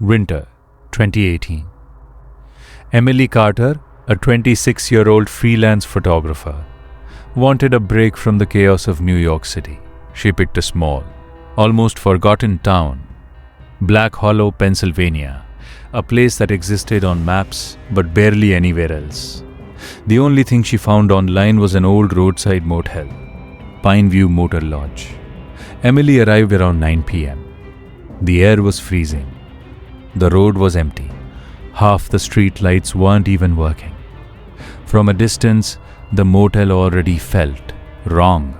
Winter 2018. Emily Carter, a 26-year-old freelance photographer, wanted a break from the chaos of New York City. She picked a small, almost forgotten town, Black Hollow, Pennsylvania, a place that existed on maps but barely anywhere else. The only thing she found online was an old roadside motel, Pineview Motor Lodge. Emily arrived around 9 p.m. The air was freezing. The road was empty. Half the street lights weren't even working. From a distance, the motel already felt wrong.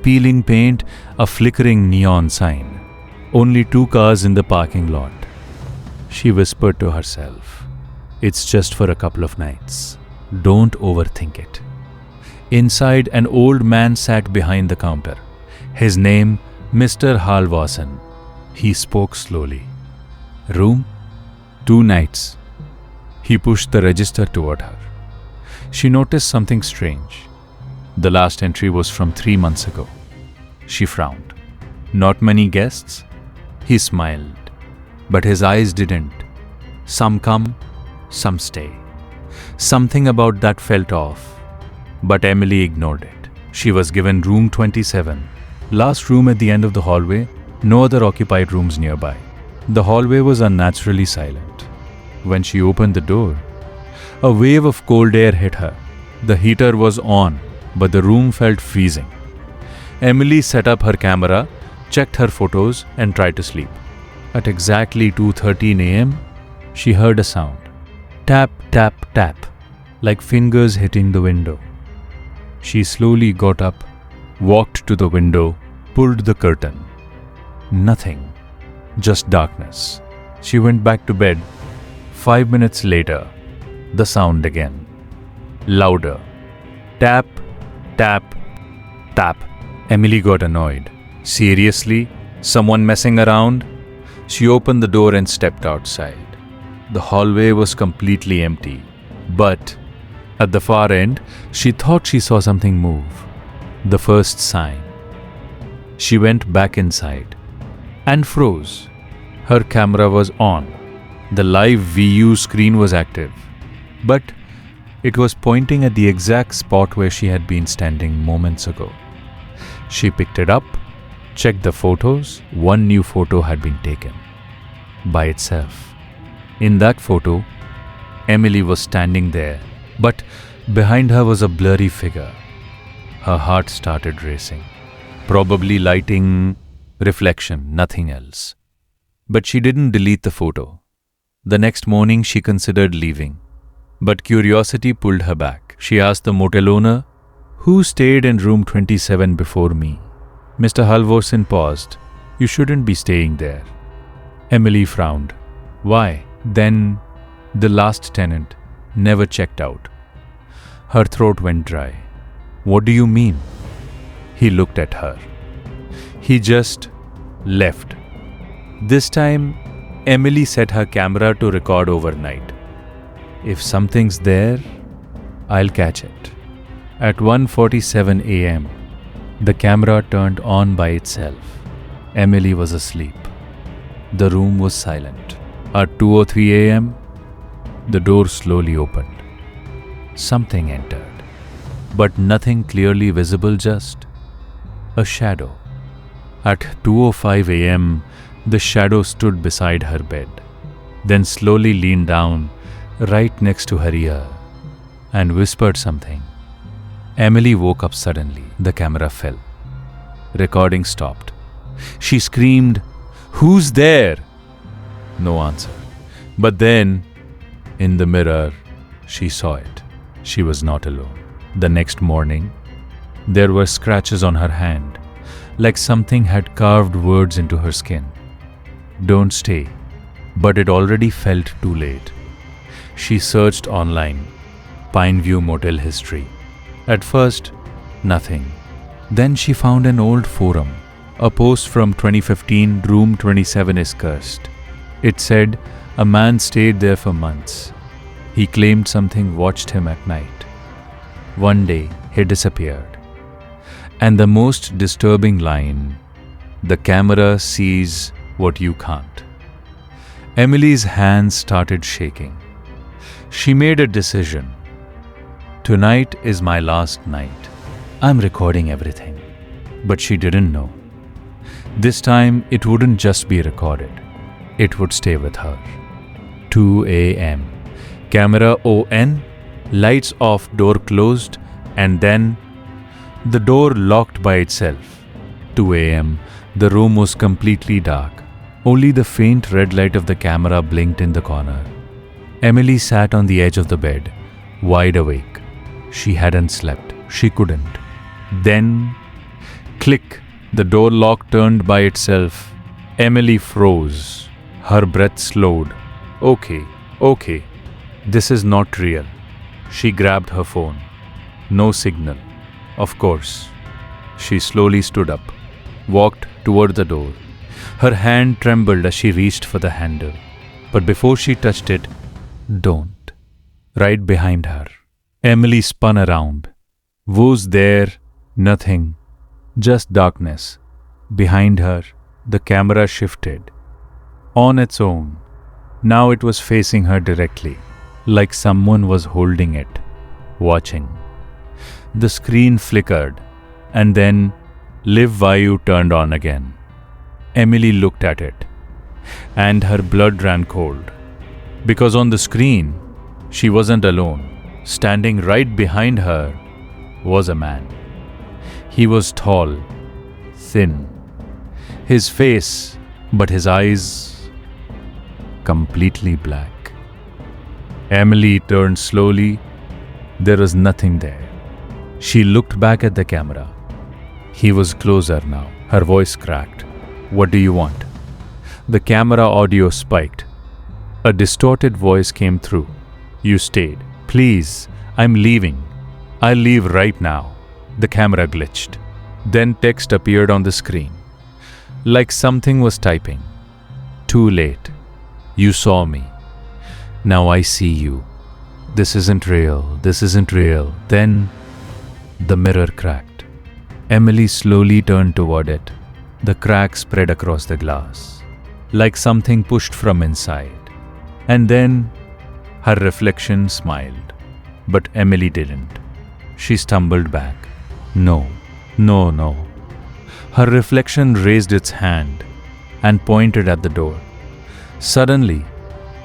Peeling paint, a flickering neon sign. Only 2 cars in the parking lot. She whispered to herself, "It's just for a couple of nights. Don't overthink it." Inside, an old man sat behind the counter. His name, Mr. Halvorsen. He spoke slowly. "Room? 2 nights." He pushed the register toward her. She noticed something strange. The last entry was from 3 months ago. She frowned. Not many guests? He smiled, but his eyes didn't. Some come, some stay. Something about that felt off, but Emily ignored it. She was given room 27, last room at the end of the hallway, no other occupied rooms nearby. The hallway was unnaturally silent. When she opened the door, a wave of cold air hit her. The heater was on, but the room felt freezing. Emily set up her camera, checked her photos, and tried to sleep. At exactly 2:13 a.m., she heard a sound. Tap, tap, tap, like fingers hitting the window. She slowly got up, walked to the window, pulled the curtain. Nothing. Just darkness. She went back to bed. 5 minutes later, the sound again. Louder. Tap, tap, tap. Emily got annoyed. Seriously? Someone messing around? She opened the door and stepped outside. The hallway was completely empty. But at the far end, she thought she saw something move. The first sign. She went back inside and froze. Her camera was on. The live VU screen was active, but it was pointing at the exact spot where she had been standing moments ago. She picked it up, checked the photos. One new photo had been taken by itself. In that photo, Emily was standing there, but behind her was a blurry figure. Her heart started racing. Probably lighting, reflection, nothing else. But she didn't delete the photo. The next morning she considered leaving, but curiosity pulled her back. She asked the motel owner, "Who stayed in room 27 before me?" Mr. Halvorsen paused. "You shouldn't be staying there." Emily frowned. "Why?" Then the last tenant never checked out. Her throat went dry. "What do you mean?" He looked at her. "He just left." This time, Emily set her camera to record overnight. If something's there, I'll catch it. At 1:47 a.m., the camera turned on by itself. Emily was asleep. The room was silent. At 2:03 a.m., the door slowly opened. Something entered, but nothing clearly visible, just a shadow. At 2:05 a.m., the shadow stood beside her bed, then slowly leaned down right next to her ear and whispered something. Emily woke up suddenly. The camera fell. Recording stopped. She screamed, "Who's there?" No answer. But then, in the mirror, she saw it. She was not alone. The next morning, there were scratches on her hand, like something had carved words into her skin. "Don't stay." But it already felt too late. She searched online, Pineview Motel history. At first, nothing. Then she found an old forum, a post from 2015, room 27 is cursed. It said a man stayed there for months. He claimed something watched him at night. One day, he disappeared. And the most disturbing line, "The camera sees what you can't." Emily's hands started shaking. She made a decision. Tonight is my last night. I'm recording everything. But she didn't know. This time it wouldn't just be recorded. It would stay with her. 2 a.m. Camera on, lights off, door closed, and then the door locked by itself. 2 a.m. The room was completely dark. Only the faint red light of the camera blinked in the corner. Emily sat on the edge of the bed, wide awake. She hadn't slept. She couldn't. Then, click, the door lock turned by itself. Emily froze. Her breath slowed. Okay. This is not real. She grabbed her phone. No signal. Of course. She slowly stood up, walked toward the door. Her hand trembled as she reached for the handle. But before she touched it, don't. Right behind her. Emily spun around. Was there nothing? Just darkness. Behind her, the camera shifted. On its own. Now it was facing her directly, like someone was holding it, watching. The screen flickered, and then Live Vayu turned on again. Emily looked at it, and her blood ran cold. Because on the screen, she wasn't alone. Standing right behind her was a man. He was tall, thin. His face, but his eyes, completely black. Emily turned slowly. There was nothing there. She looked back at the camera. He was closer now. Her voice cracked. What do you want? The camera audio spiked. A distorted voice came through. You stayed. Please, I'm leaving. I'll leave right now. The camera glitched. Then text appeared on the screen. Like something was typing. Too late. You saw me. Now I see you. This isn't real. This isn't real. Then the mirror cracked. Emily slowly turned toward it. The crack spread across the glass, like something pushed from inside. And then her reflection smiled. But Emily didn't. She stumbled back. No. Her reflection raised its hand and pointed at the door. Suddenly,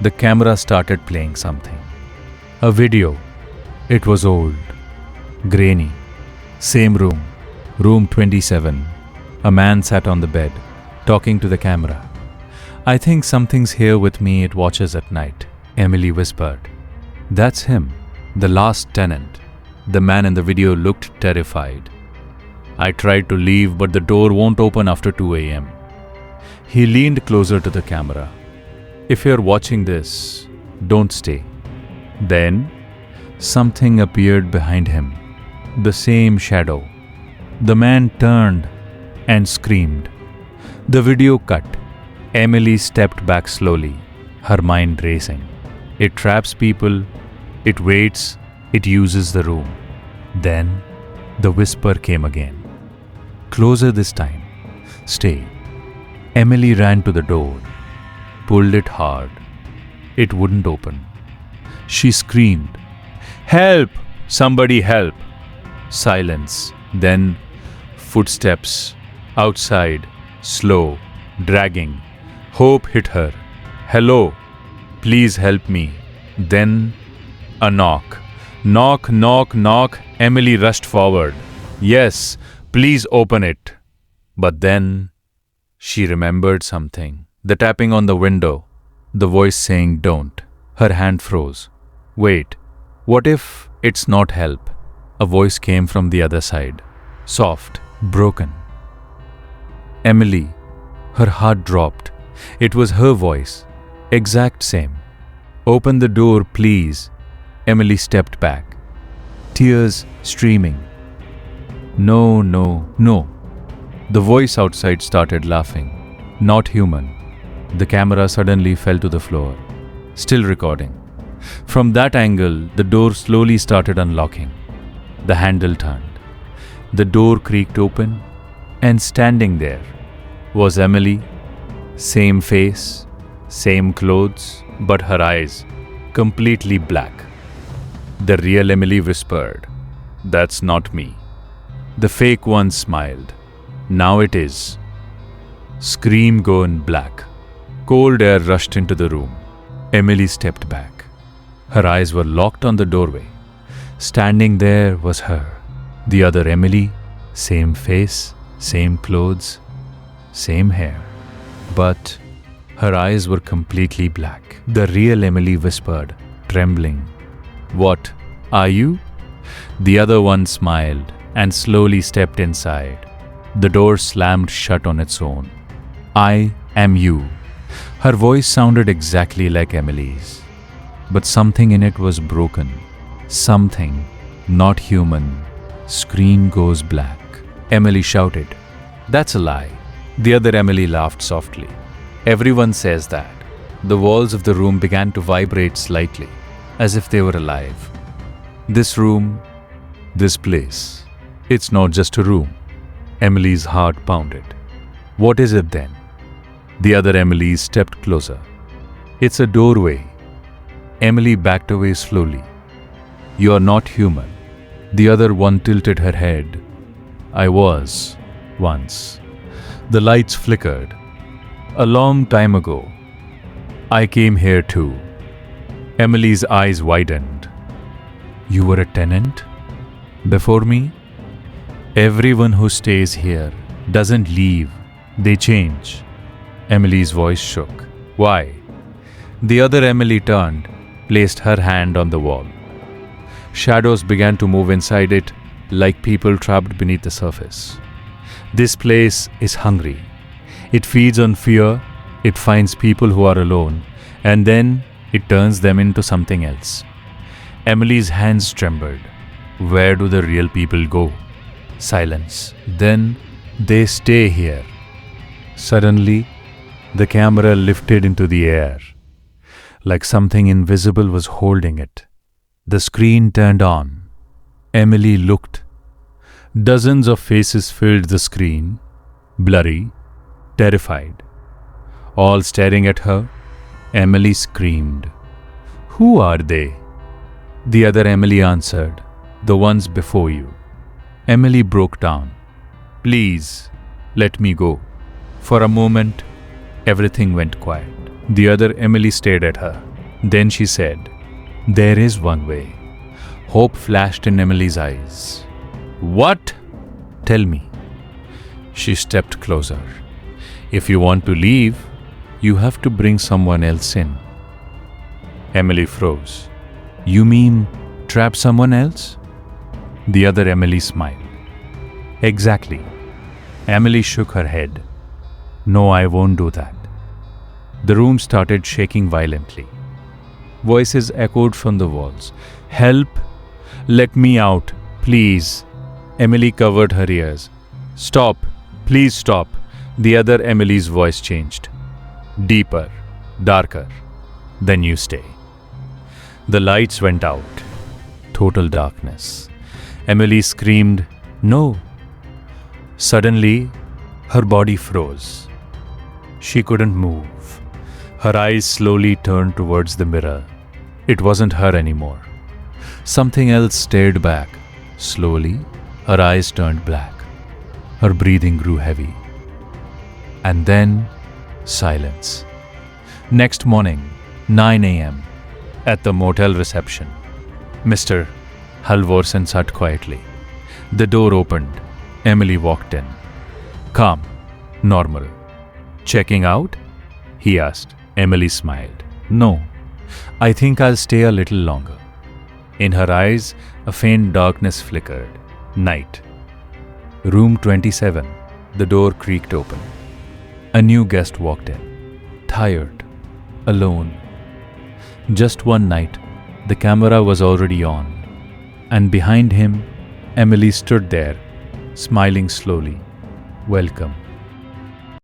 the camera started playing something. A video. It was old, grainy. Same room, room 27. A man sat on the bed, talking to the camera. I think something's here with me. It watches at night, Emily whispered. That's him, the last tenant. The man in the video looked terrified. I tried to leave, but the door won't open after 2 a.m. He leaned closer to the camera. If you're watching this, don't stay. Then, something appeared behind him. The same shadow. The man turned and screamed. The video cut. Emily stepped back slowly, her mind racing. It traps people, it waits, it uses the room. Then, the whisper came again. Closer this time. Stay. Emily ran to the door, pulled it hard. It wouldn't open. She screamed, "Help! Somebody help!" Silence. Then, footsteps. Outside. Slow. Dragging. Hope hit her. "Hello. Please help me." Then, a knock. Knock, knock, knock. Emily rushed forward. "Yes, please open it." But then, she remembered something. The tapping on the window. The voice saying don't. Her hand froze. Wait, what if it's not help? A voice came from the other side. Soft, broken. Emily, her heart dropped. It was her voice. Exact same. "Open the door, please." Emily stepped back. Tears streaming. No, no, no. The voice outside started laughing. Not human. The camera suddenly fell to the floor. Still recording. From that angle, the door slowly started unlocking. The handle turned. The door creaked open, and standing there was Emily. Same face, same clothes, but her eyes completely black. The real Emily whispered, "That's not me." The fake one smiled. "Now it is." Scream gone black. Cold air rushed into the room. Emily stepped back. Her eyes were locked on the doorway. Standing there was her. The other Emily, same face, same clothes, same hair. But her eyes were completely black. The real Emily whispered, trembling, "What are you?" The other one smiled and slowly stepped inside. The door slammed shut on its own. "I am you." Her voice sounded exactly like Emily's, but something in it was broken. Something not human. Screen goes black. Emily shouted, "That's a lie." The other Emily laughed softly. "Everyone says that." The walls of the room began to vibrate slightly, as if they were alive. This room, this place, it's not just a room. Emily's heart pounded. What is it then? The other Emily stepped closer. "It's a doorway." Emily backed away slowly. "You are not human." The other one tilted her head. "I was, once." The lights flickered. "A long time ago. I came here too." Emily's eyes widened. "You were a tenant? Before me?" "Everyone who stays here doesn't leave. They change." Emily's voice shook. "Why?" The other Emily turned, placed her hand on the wall. Shadows began to move inside it like people trapped beneath the surface. This place is hungry. It feeds on fear, it finds people who are alone, and then it turns them into something else. Emily's hands trembled. Where do the real people go? Silence. Then they stay here. Suddenly, the camera lifted into the air, like something invisible was holding it. The screen turned on. Emily looked. Dozens of faces filled the screen, blurry, terrified. All staring at her. Emily screamed, "Who are they?" The other Emily answered, "The ones before you." Emily broke down. "Please, let me go." For a moment, everything went quiet. The other Emily stared at her. Then she said, "There is one way." Hope flashed in Emily's eyes. "What?" "Tell me." She stepped closer. "If you want to leave, you have to bring someone else in." Emily froze. "You mean trap someone else?" The other Emily smiled. "Exactly." Emily shook her head. "No, I won't do that." The room started shaking violently. Voices echoed from the walls. "Help! Let me out, please." Emily covered her ears. "Stop! Please stop." The other Emily's voice changed. Deeper, darker. "Then you stay." The lights went out. Total darkness. Emily screamed, "No!" Suddenly, her body froze. She couldn't move. Her eyes slowly turned towards the mirror. It wasn't her anymore. Something else stared back. Slowly, her eyes turned black. Her breathing grew heavy. And then, silence. Next morning, 9 a.m., at the motel reception, Mr. Halvorsen sat quietly. The door opened. Emily walked in. Calm, normal. "Checking out?" he asked. Emily smiled. "No, I think I'll stay a little longer." In her eyes, a faint darkness flickered. Night. Room 27. The door creaked open. A new guest walked in. Tired. Alone. Just one night, the camera was already on. And behind him, Emily stood there, smiling slowly. "Welcome."